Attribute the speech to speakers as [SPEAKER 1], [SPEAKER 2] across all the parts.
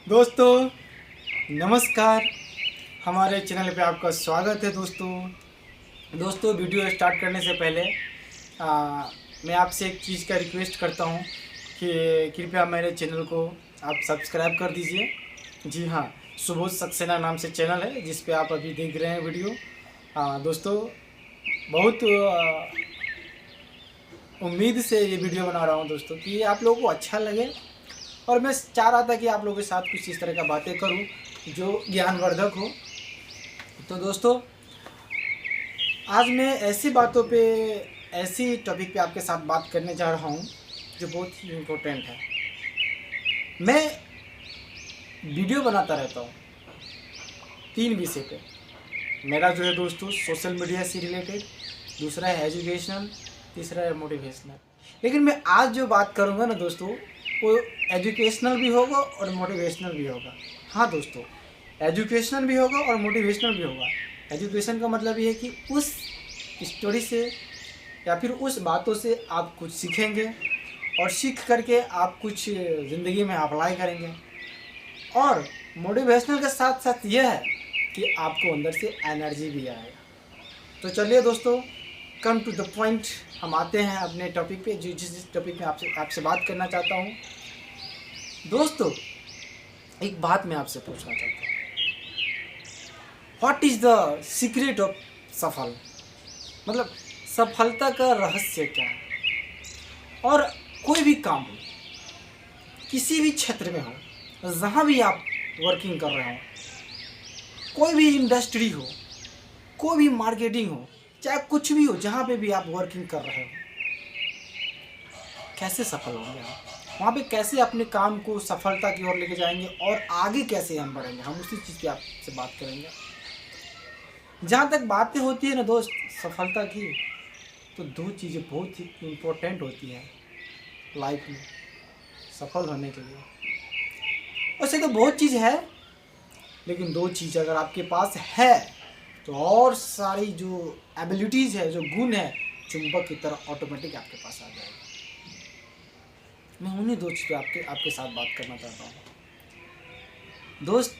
[SPEAKER 1] दोस्तों नमस्कार। हमारे चैनल पे आपका स्वागत है। दोस्तों वीडियो स्टार्ट करने से पहले मैं आपसे एक चीज़ का रिक्वेस्ट करता हूँ कि कृपया मेरे चैनल को आप सब्सक्राइब कर दीजिए। जी हाँ, सुबोध सक्सेना नाम से चैनल है जिस पे आप अभी देख रहे हैं वीडियो। दोस्तों बहुत उम्मीद से ये वीडियो बना रहा हूँ दोस्तों कि आप लोगों को अच्छा लगे, और मैं चाह रहा था कि आप लोगों के साथ कुछ इस तरह का बातें करूं जो ज्ञानवर्धक हो। तो दोस्तों आज मैं ऐसी टॉपिक पे आपके साथ बात करने जा रहा हूं जो बहुत ही इम्पोर्टेंट है। मैं वीडियो बनाता रहता हूं 3 विषय पे। मेरा जो है दोस्तों सोशल मीडिया से रिलेटेड, दूसरा है एजुकेशनल, तीसरा है मोटिवेशनल। लेकिन मैं आज जो बात करूँगा ना दोस्तों वो एजुकेशनल भी होगा और मोटिवेशनल भी होगा। हाँ दोस्तों, एजुकेशनल भी होगा और मोटिवेशनल भी होगा। एजुकेशन का मतलब ये है कि उस स्टोरी से या फिर उस बातों से आप कुछ सीखेंगे और सीख करके आप कुछ ज़िंदगी में अप्लाई करेंगे। और मोटिवेशनल के साथ साथ यह है कि आपको अंदर से एनर्जी भी आएगा। तो चलिए दोस्तों, कम टू द पॉइंट, हम आते हैं अपने टॉपिक पे, जिस टॉपिक में आपसे बात करना चाहता हूँ। दोस्तों एक बात मैं आपसे पूछना चाहता हूँ, what is the secret of सफल, मतलब सफलता का रहस्य क्या है। और कोई भी काम हो, किसी भी क्षेत्र में हो, जहाँ भी आप वर्किंग कर रहे हो, कोई भी इंडस्ट्री हो, कोई भी मार्केटिंग हो, चाहे कुछ भी हो, जहाँ पे भी आप वर्किंग कर रहे हो, कैसे सफल होंगे आप, वहाँ पे कैसे अपने काम को सफलता की ओर लेके जाएंगे और आगे कैसे हम बढ़ेंगे, हम उसी चीज़ की आपसे बात करेंगे। जहाँ तक बातें होती है ना दोस्त सफलता की, तो 2 चीज़ें बहुत ही इम्पोर्टेंट होती हैं लाइफ में सफल होने के लिए। वैसे तो बहुत चीज़ है, लेकिन 2 चीज़ अगर आपके पास है तो और सारी जो एबिलिटीज़ है, जो गुण है, चुंबक की तरह ऑटोमेटिक आपके पास आ जाएगा। मैं उन्हीं 2 चीज़ पे आपके साथ बात करना चाहता हूँ। दोस्त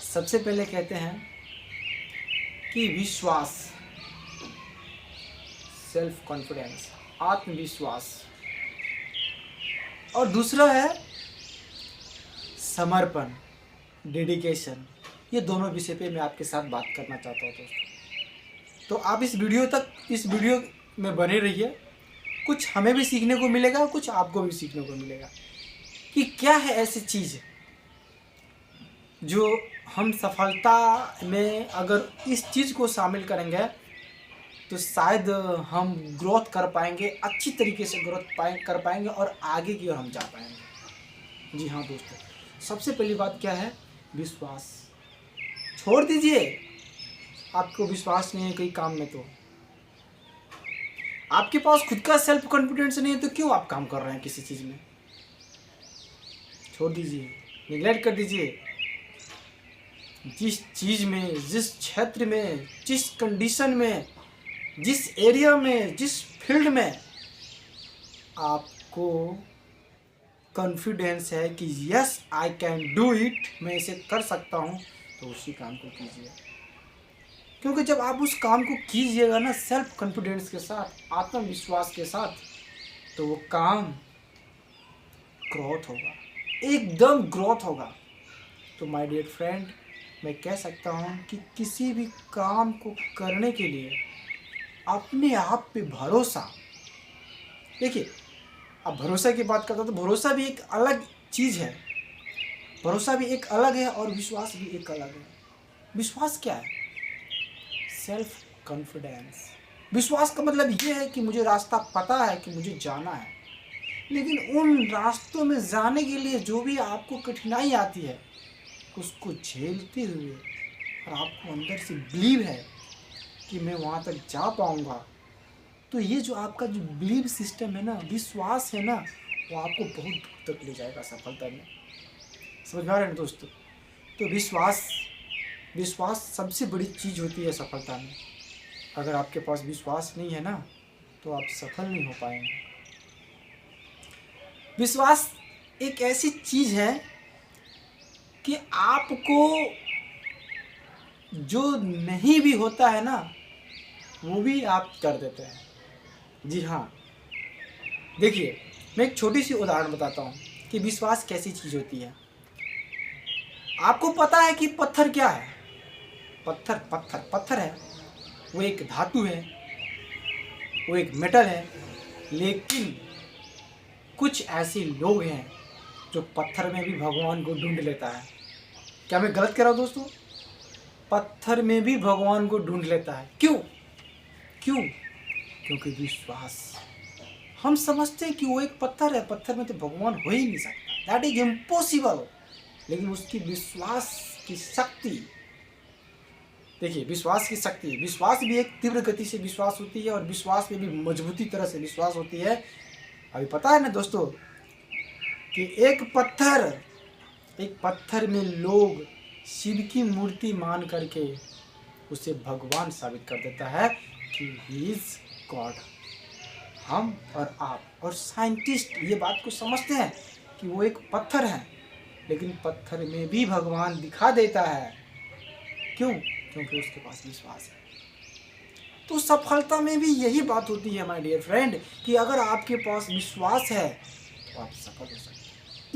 [SPEAKER 1] सबसे पहले कहते हैं कि विश्वास, सेल्फ कॉन्फिडेंस, आत्मविश्वास, और दूसरा है समर्पण, डेडिकेशन। ये दोनों विषय पे मैं आपके साथ बात करना चाहता हूँ दोस्तों। तो आप इस वीडियो में बने रहिए। कुछ हमें भी सीखने को मिलेगा और कुछ आपको भी सीखने को मिलेगा कि क्या है ऐसी चीज़ जो हम सफलता में अगर इस चीज़ को शामिल करेंगे तो शायद हम ग्रोथ कर पाएंगे, अच्छी तरीके से कर पाएंगे और आगे की ओर हम जा पाएंगे। जी हाँ दोस्तों, सबसे पहली बात क्या है, विश्वास। छोड़ दीजिए आपको विश्वास नहीं है कोई काम में, तो आपके पास खुद का सेल्फ कॉन्फिडेंस नहीं है तो क्यों आप काम कर रहे हैं किसी चीज़ में। छोड़ दीजिए, निगलेक्ट कर दीजिए। जिस चीज़ में, जिस क्षेत्र में, जिस कंडीशन में, जिस एरिया में, जिस फील्ड में आपको कॉन्फिडेंस है कि yes I can do it, मैं इसे कर सकता हूँ, तो उसी काम को कीजिए। क्योंकि जब आप उस काम को कीजिएगा ना सेल्फ कॉन्फिडेंस के साथ, आत्मविश्वास के साथ, तो वो काम ग्रोथ होगा, एकदम ग्रोथ होगा। तो माय डियर फ्रेंड, मैं कह सकता हूँ कि किसी भी काम को करने के लिए अपने आप पे भरोसा, देखिए अब भरोसा की बात करता हूँ तो भरोसा भी एक अलग चीज़ है, भरोसा भी एक अलग है और विश्वास भी एक अलग है। विश्वास क्या है, सेल्फ कॉन्फिडेंस। विश्वास का मतलब ये है कि मुझे रास्ता पता है कि मुझे जाना है, लेकिन उन रास्तों में जाने के लिए जो भी आपको कठिनाई आती है उसको झेलते हुए, और आपको अंदर से बिलीव है कि मैं वहाँ तक जा पाऊँगा, तो ये जो आपका जो बिलीव सिस्टम है ना, विश्वास है ना, वो आपको बहुत दूर तक ले जाएगा सफलता में। समझ में आ रहा है दोस्तों। तो विश्वास सबसे बड़ी चीज़ होती है सफलता में। अगर आपके पास विश्वास नहीं है ना तो आप सफल नहीं हो पाएंगे। विश्वास एक ऐसी चीज़ है कि आपको जो नहीं भी होता है ना, वो भी आप कर देते हैं। जी हाँ, देखिए मैं एक छोटी सी उदाहरण बताता हूँ कि विश्वास कैसी चीज़ होती है। आपको पता है कि पत्थर क्या है? पत्थर पत्थर पत्थर है, वो एक धातु है, वो एक मेटल है। लेकिन कुछ ऐसे लोग हैं जो पत्थर में भी भगवान को ढूंढ लेता है। क्या मैं गलत कह रहा हूँ दोस्तों? पत्थर में भी भगवान को ढूंढ लेता है। क्यों? क्यों? क्योंकि विश्वास। हम समझते हैं कि वो एक पत्थर है, पत्थर में तो भगवान हो ही नहीं सकता, दैट इज इम्पॉसिबल। लेकिन उसकी विश्वास की शक्ति, देखिए विश्वास की शक्ति, विश्वास भी एक तीव्र गति से विश्वास होती है और विश्वास में भी मजबूती तरह से विश्वास होती है। अभी पता है ना दोस्तों कि एक पत्थर में लोग शिव की मूर्ति मान करके उसे भगवान साबित कर देता है कि ही इज गॉड। हम और आप और साइंटिस्ट ये बात को समझते हैं कि वो एक पत्थर है, लेकिन पत्थर में भी भगवान दिखा देता है। क्यों? क्योंकि उसके पास विश्वास है। तो सफलता में भी यही बात होती है माय डियर फ्रेंड, कि अगर आपके पास विश्वास है तो आप सफल हो सकते हैं।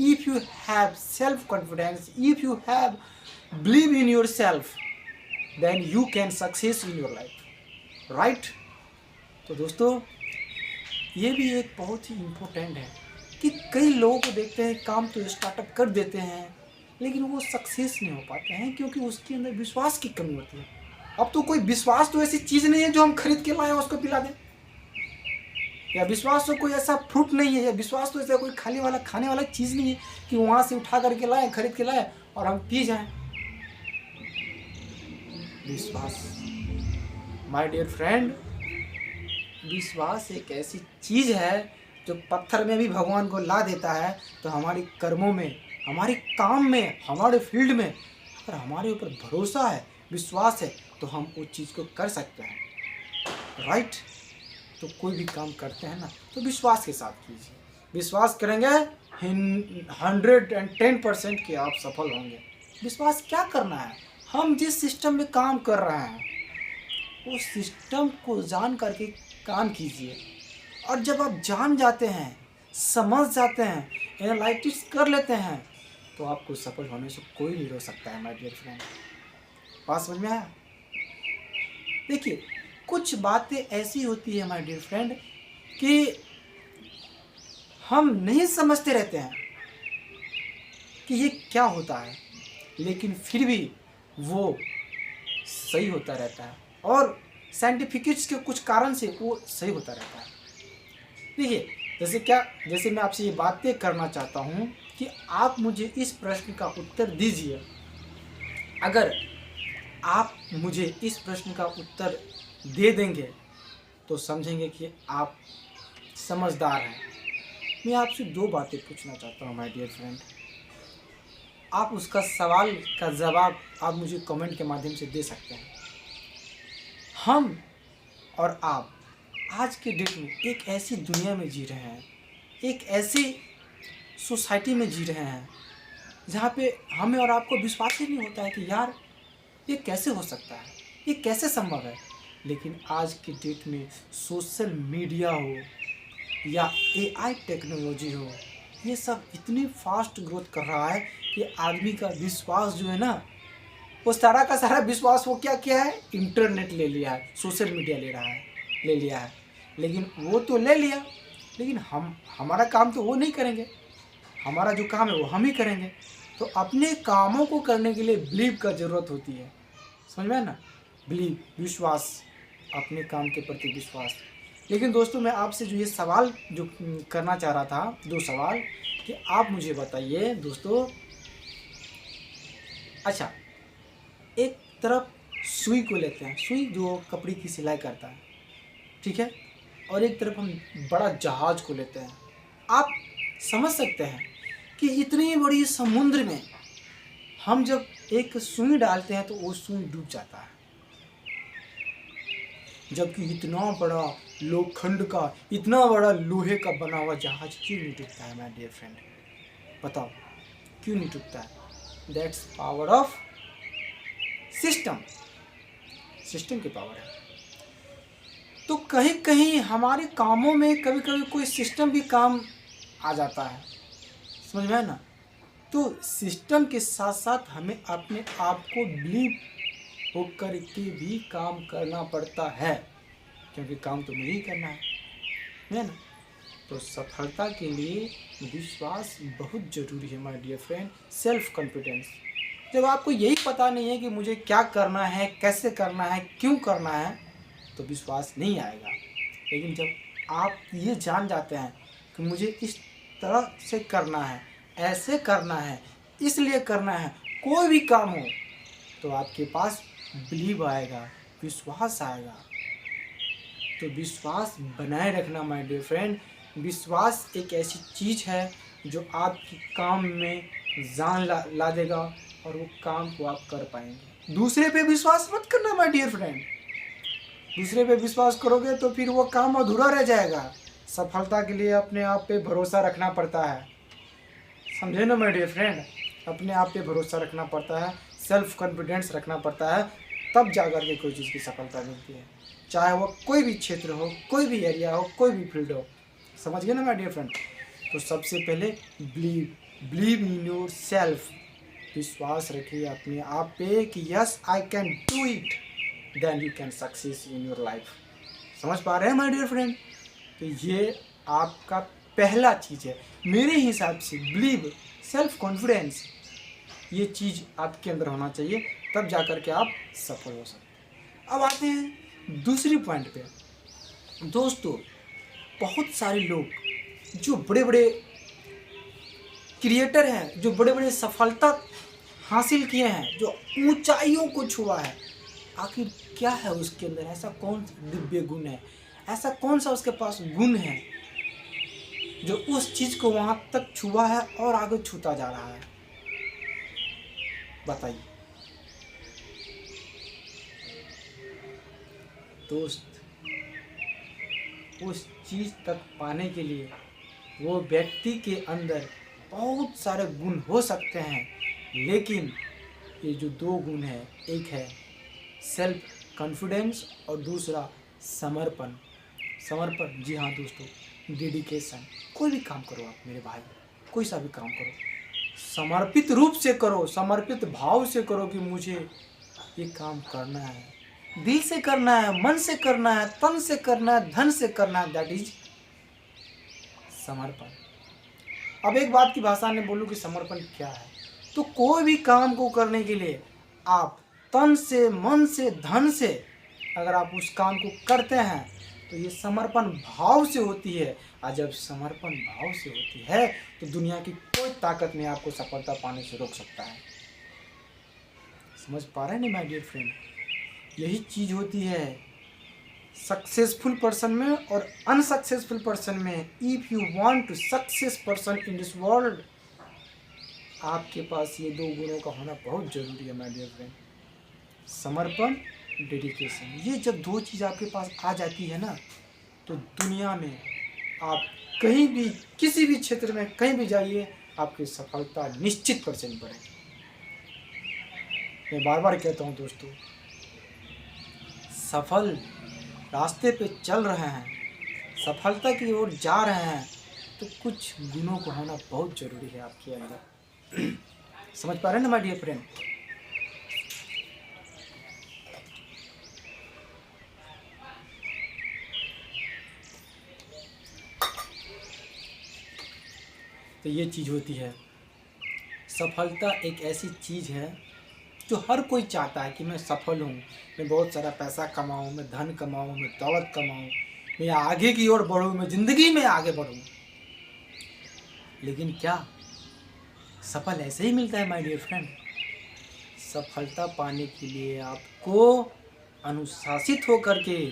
[SPEAKER 1] If you have self confidence, if you have believe in yourself, then you can success in your life, right? तो दोस्तों ये भी एक बहुत ही इम्पोर्टेंट है कि कई लोगों को देखते हैं काम तो स्टार्टअप कर देते हैं, लेकिन वो सक्सेस नहीं हो पाते हैं क्योंकि उसके अंदर विश्वास की कमी होती है। अब तो कोई विश्वास तो ऐसी चीज़ नहीं है जो हम खरीद के लाएं उसको पिला दें, या विश्वास तो कोई ऐसा फ्रूट नहीं है, या विश्वास तो ऐसा कोई खाने वाला चीज़ नहीं है कि वहाँ से उठा करके लाएं, खरीद के लाएं और हम पी जाएं। विश्वास माय डियर फ्रेंड, विश्वास एक ऐसी चीज़ है जो पत्थर में भी भगवान को ला देता है। तो हमारे कर्मों में, हमारे काम में, हमारे फील्ड में अगर हमारे ऊपर भरोसा है, विश्वास है, तो हम उस चीज़ को कर सकते हैं, राइट? तो कोई भी काम करते हैं ना तो विश्वास के साथ कीजिए। विश्वास करेंगे 110% कि आप सफल होंगे। विश्वास क्या करना है? हम जिस सिस्टम में काम कर रहे हैं उस सिस्टम को जान करके काम कीजिए। और जब आप जान जाते हैं, समझ जाते हैं, एनालिटिक्स कर लेते हैं, तो आपको सफल होने से कोई नहीं रोक सकता है माय डियर फ्रेंड। बात समझ में आया? देखिए कुछ बातें ऐसी होती है माय डियर फ्रेंड कि हम नहीं समझते रहते हैं कि ये क्या होता है, लेकिन फिर भी वो सही होता रहता है और साइंटिफिक्स के कुछ कारण से वो सही होता रहता है। देखिए जैसे मैं आपसे ये बातें करना चाहता हूँ कि आप मुझे इस प्रश्न का उत्तर दीजिए। अगर आप मुझे इस प्रश्न का उत्तर दे देंगे तो समझेंगे कि आप समझदार हैं। मैं आपसे दो बातें पूछना चाहता हूँ माय डियर फ्रेंड। आप उसका सवाल का जवाब आप मुझे कमेंट के माध्यम से दे सकते हैं। हम और आप आज के डेट में एक ऐसी दुनिया में जी रहे हैं, एक ऐसी सोसाइटी में जी रहे हैं जहाँ पे हमें और आपको विश्वास ही नहीं होता है कि यार ये कैसे हो सकता है, ये कैसे संभव है। लेकिन आज के डेट में सोशल मीडिया हो या AI टेक्नोलॉजी हो, ये सब इतनी फास्ट ग्रोथ कर रहा है कि आदमी का विश्वास जो है ना, वो सारा का सारा विश्वास वो क्या किया है, इंटरनेट ले लिया है, सोशल मीडिया ले लिया है। लेकिन वो तो ले लिया, लेकिन हमारा काम तो वो नहीं करेंगे, हमारा जो काम है वो हम ही करेंगे। तो अपने कामों को करने के लिए बिलीव का ज़रूरत होती है, समझ में ना? बिलीव, विश्वास, अपने काम के प्रति विश्वास। लेकिन दोस्तों मैं आपसे जो ये सवाल जो करना चाह रहा था, दो सवाल, कि आप मुझे बताइए दोस्तों, अच्छा एक तरफ सुई को लेते हैं, सुई जो कपड़े की सिलाई करता है, ठीक है, और एक तरफ हम बड़ा जहाज को लेते हैं। आप समझ सकते हैं कि इतनी बड़ी समुद्र में हम जब एक सुई डालते हैं तो वो सुई डूब जाता है, जबकि इतना बड़ा लोखंड का, इतना बड़ा लोहे का बना हुआ जहाज क्यों नहीं डूबता है माय डियर फ्रेंड? बताओ क्यों नहीं डूबता है? That's power of system, system की पावर है। तो कहीं कहीं हमारे कामों में कभी कभी कोई सिस्टम भी काम आ जाता है, समझ में है ना। तो सिस्टम के साथ साथ हमें अपने आप को बिलीव होकर के भी काम करना पड़ता है, क्योंकि काम तो मुझे ही करना है ना। तो सफलता के लिए विश्वास बहुत ज़रूरी है my dear friend. Self confidence, जब आपको यही पता नहीं है कि मुझे क्या करना है, कैसे करना है, क्यों करना है, तो विश्वास नहीं आएगा। लेकिन जब आप ये जान जाते हैं कि मुझे इस तरह से करना है, ऐसे करना है, इसलिए करना है, कोई भी काम हो, तो आपके पास बिलीव आएगा, विश्वास आएगा। तो विश्वास बनाए रखना माय डियर फ्रेंड। विश्वास एक ऐसी चीज़ है जो आपके काम में जान ला देगा और वो काम को आप कर पाएंगे। दूसरे पे विश्वास मत करना माय डियर फ्रेंड। दूसरे पे विश्वास करोगे तो फिर वो काम अधूरा रह जाएगा। सफलता के लिए अपने आप पे भरोसा रखना पड़ता है, समझे ना माय डियर फ्रेंड। अपने आप पे भरोसा रखना पड़ता है, सेल्फ कॉन्फिडेंस रखना पड़ता है, तब जाकर के कोई चीज़ की सफलता मिलती है। चाहे वो कोई भी क्षेत्र हो, कोई भी एरिया हो, कोई भी फील्ड हो, समझ गए ना माय डियर फ्रेंड। तो सबसे पहले बिलीव इन योर सेल्फ, विश्वास रखिए अपने आप पे कि yes I can do it, then you can success in your life. समझ पा रहे हैं माय डियर फ्रेंड। तो ये आपका पहला चीज़ है मेरे हिसाब से, बिलीव, सेल्फ कॉन्फिडेंस, ये चीज़ आपके अंदर होना चाहिए, तब जाकर के आप सफल हो सकते हैं। अब आते हैं दूसरी पॉइंट पे। दोस्तों, बहुत सारे लोग जो बड़े बड़े क्रिएटर हैं, जो बड़े बड़े सफलता हासिल किए हैं, जो ऊंचाइयों को छुआ है, आखिर क्या है उसके अंदर, ऐसा कौन सा दिव्य गुण है, ऐसा कौन सा उसके पास गुण है जो उस चीज़ को वहाँ तक छुआ है और आगे छूता जा रहा है, बताइए। दोस्त, उस चीज़ तक पाने के लिए वो व्यक्ति के अंदर बहुत सारे गुण हो सकते हैं, लेकिन ये जो दो गुण है, एक है सेल्फ कॉन्फिडेंस और दूसरा समर्पण। समर्पण, जी हाँ दोस्तों, डेडिकेशन। कोई भी काम करो आप मेरे भाई, कोई सा भी काम करो, समर्पित रूप से करो, समर्पित भाव से करो कि मुझे ये काम करना है, दिल से करना है, मन से करना है, तन से करना है, धन से करना है, दैट इज समर्पण। अब एक बात की भाषा में बोलूँ कि समर्पण क्या है, तो कोई भी काम को करने के लिए आप तन से, मन से, धन से अगर आप उस काम को करते हैं तो ये समर्पण भाव से होती है। और जब समर्पण भाव से होती है तो दुनिया की कोई ताकत नहीं आपको सफलता पाने से रोक सकता है। समझ पा रहे हैं ना माय डियर फ्रेंड। यही चीज़ होती है सक्सेसफुल पर्सन में और अनसक्सेसफुल पर्सन में। If you want to success person in this world, आपके पास ये दो गुणों का होना बहुत ज़रूरी है माय डियर फ्रेंड। समर्पण, डेडिकेशन। ये जब दो चीज़ आपके पास आ जाती है ना, तो दुनिया में आप कहीं भी, किसी भी क्षेत्र में कहीं भी जाइए, आपकी सफलता निश्चित % बढ़ेगी। मैं बार बार कहता हूँ दोस्तों, सफल रास्ते पे चल रहे हैं, सफलता की ओर जा रहे हैं, तो कुछ गुणों को होना बहुत ज़रूरी है आपके अंदर। समझ पा रहे हैं ना माय डियर फ्रेंड। तो ये चीज़ होती है, सफलता एक ऐसी चीज़ है जो हर कोई चाहता है कि मैं सफल हूँ, मैं बहुत सारा पैसा कमाऊँ, मैं धन कमाऊँ, मैं दौलत कमाऊँ, मैं आगे की ओर बढ़ूँ, मैं ज़िंदगी में आगे बढ़ूँ। लेकिन क्या सफल ऐसे ही मिलता है माय डियर फ्रेंड? सफलता पाने के लिए आपको अनुशासित होकर के,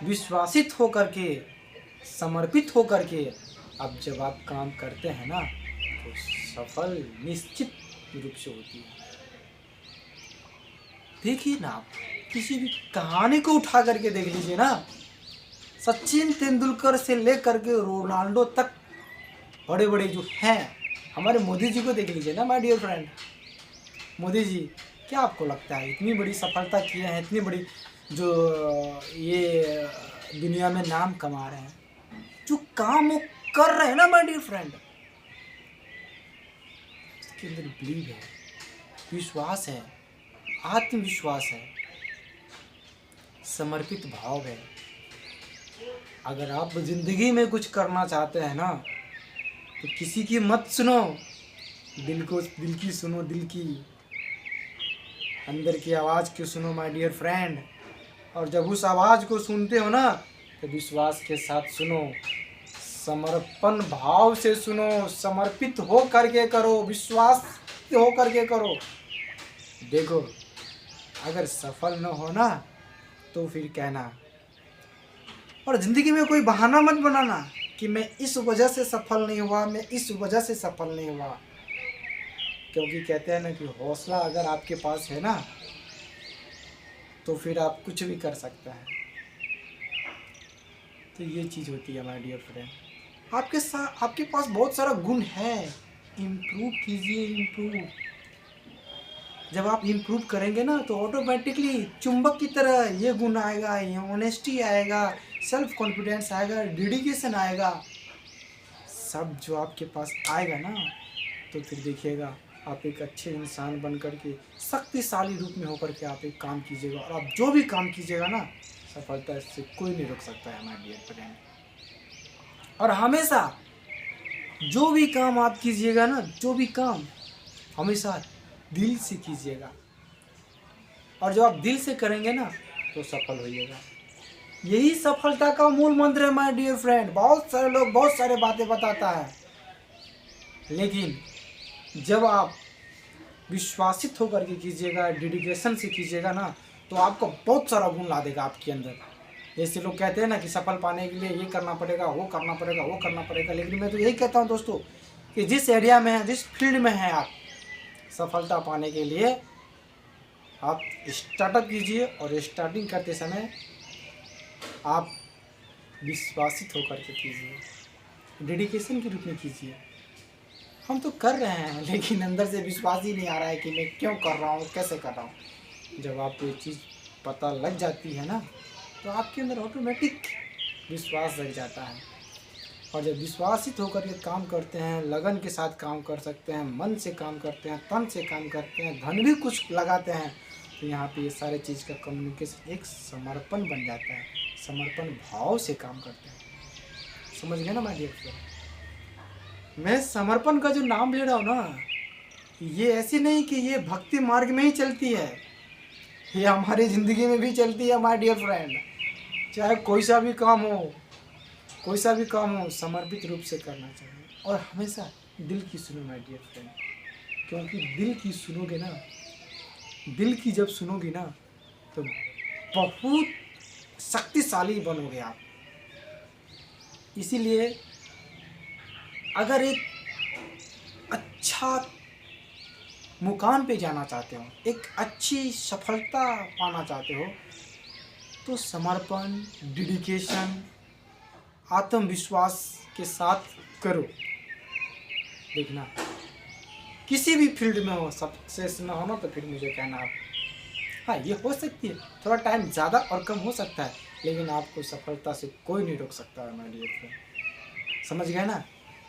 [SPEAKER 1] विश्वासित होकर के, समर्पित होकर के अब जब आप काम करते हैं ना, तो सफल निश्चित रूप से होती है। देखिए ना, आप किसी भी कहानी को उठा करके देख लीजिए ना, सचिन तेंदुलकर से लेकर के रोनाल्डो तक बड़े बड़े जो हैं, हमारे मोदी जी को देख लीजिए ना my dear friend. Modi ji, क्या आपको लगता है इतनी बड़ी सफलता किए हैं, इतनी बड़ी जो ये दुनिया में नाम कमा रहे हैं, जो काम वो कर रहे हैं ना माय डियर फ्रेंड, इसके अंदर बिलीव है, विश्वास है, आत्मविश्वास है, समर्पित भाव है। अगर आप जिंदगी में कुछ करना चाहते हैं ना, तो किसी की मत सुनो, दिल की सुनो, दिल की अंदर की आवाज़ को सुनो माय डियर फ्रेंड। और जब उस आवाज़ को सुनते हो ना, तो विश्वास के साथ सुनो, समर्पण भाव से सुनो, समर्पित हो करके करो, विश्वास हो करके करो। देखो, अगर सफल न हो ना, तो फिर कहना, और ज़िंदगी में कोई बहाना मत बनाना कि मैं इस वजह से सफल नहीं हुआ, मैं इस वजह से सफल नहीं हुआ। क्योंकि कहते हैं ना कि हौसला अगर आपके पास है ना, तो फिर आप कुछ भी कर सकते हैं। तो ये चीज़ होती है माय डियर फ्रेंड। आपके पास बहुत सारा गुण है, इम्प्रूव कीजिए, इम्प्रूव। जब आप इम्प्रूव करेंगे ना, तो ऑटोमेटिकली चुंबक की तरह ये गुण आएगा, ये ऑनेस्टी आएगा, सेल्फ कॉन्फिडेंस आएगा, डेडिकेशन आएगा, सब जो आपके पास आएगा ना, तो फिर देखिएगा आप एक अच्छे इंसान बन कर के शक्तिशाली रूप में होकर के आप एक काम कीजिएगा, और आप जो भी काम कीजिएगा ना, सफलता से कोई नहीं रोक सकता है हमारे डियर फ्रेंड। और हमेशा जो भी काम आप कीजिएगा ना, जो भी काम हमेशा दिल से कीजिएगा, और जब आप दिल से करेंगे ना, तो सफल होइएगा। यही सफलता का मूल मंत्र है माय डियर फ्रेंड। बहुत सारे लोग बहुत सारे बातें बताता है, लेकिन जब आप विश्वासित होकर के कीजिएगा, डेडिकेशन से कीजिएगा ना, तो आपको बहुत सारा गुण ला देगा आपके अंदर। जैसे लोग कहते हैं ना कि सफल पाने के लिए ये करना पड़ेगा, वो करना पड़ेगा, वो करना पड़ेगा, लेकिन मैं तो यही कहता हूँ दोस्तों कि जिस एरिया में है, जिस फील्ड में है, आप सफलता पाने के लिए आप स्टार्टअप कीजिए, और स्टार्टिंग करते समय आप विश्वासित होकर के कीजिए, डेडिकेशन के रूप में कीजिए। हम तो कर रहे हैं, लेकिन अंदर से विश्वास ही नहीं आ रहा है कि मैं क्यों कर रहा हूँ, कैसे कर रहा हूँ। जब आपको ये चीज़ पता लग जाती है ना, तो आपके अंदर ऑटोमेटिक विश्वास लग जाता है। और जब विश्वासित होकर के काम करते हैं, लगन के साथ काम कर सकते हैं, मन से काम करते हैं, तन से काम करते हैं, धन भी कुछ लगाते हैं, तो यहाँ पे ये सारे चीज़ का कम्युनिकेशन एक समर्पण बन जाता है। समर्पण भाव से काम करते हैं, समझ गए ना माय डियर फ्रेंड। मैं समर्पण का जो नाम ले रहा हूँ ना, ये ऐसी नहीं कि ये भक्ति मार्ग में ही चलती है, ये हमारी ज़िंदगी में भी चलती है माय डियर फ्रेंड। चाहे कोई सा भी काम हो, कोई सा भी काम हो, समर्पित रूप से करना चाहिए, और हमेशा दिल की सुनो माय डियर फ्रेंड। क्योंकि दिल की सुनोगे ना, दिल की जब सुनोगे ना, तो बहुत शक्तिशाली बनोगे आप। इसीलिए अगर एक अच्छा मुकाम पे जाना चाहते हो, एक अच्छी सफलता पाना चाहते हो, तो समर्पण, डेडिकेशन, आत्मविश्वास के साथ करो। देखना, किसी भी फील्ड में हो, सक्सेस ना हो ना, तो फिर मुझे कहना आप। हाँ, ये हो सकती है, थोड़ा टाइम ज़्यादा और कम हो सकता है, लेकिन आपको सफलता से कोई नहीं रोक सकता है माय डियर फ्रेंड। समझ गए ना?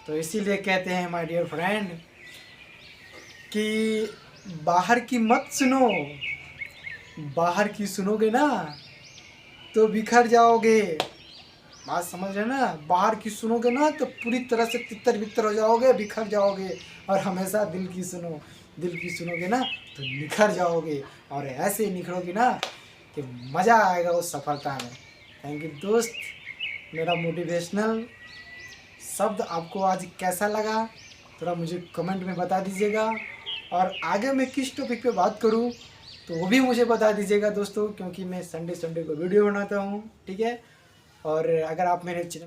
[SPEAKER 1] तो इसीलिए कहते हैं माय डियर फ्रेंड कि बाहर की मत सुनो, बाहर की सुनोगे ना तो बिखर जाओगे। बात समझ रहे ना? बाहर की सुनोगे ना तो पूरी तरह से तितर बितर हो जाओगे, बिखर जाओगे। और हमेशा दिल की सुनो, दिल की सुनोगे ना तो निखर जाओगे, और ऐसे निखरोगे ना कि मज़ा आएगा उस सफलता में। थैंक यू दोस्त। मेरा मोटिवेशनल शब्द आपको आज कैसा लगा, थोड़ा मुझे कमेंट में बता दीजिएगा, और आगे मैं किस टॉपिक पे बात करूं तो वो भी मुझे बता दीजिएगा दोस्तों, क्योंकि मैं संडे को वीडियो बनाता हूं, ठीक है। और अगर आप मेरे चैनल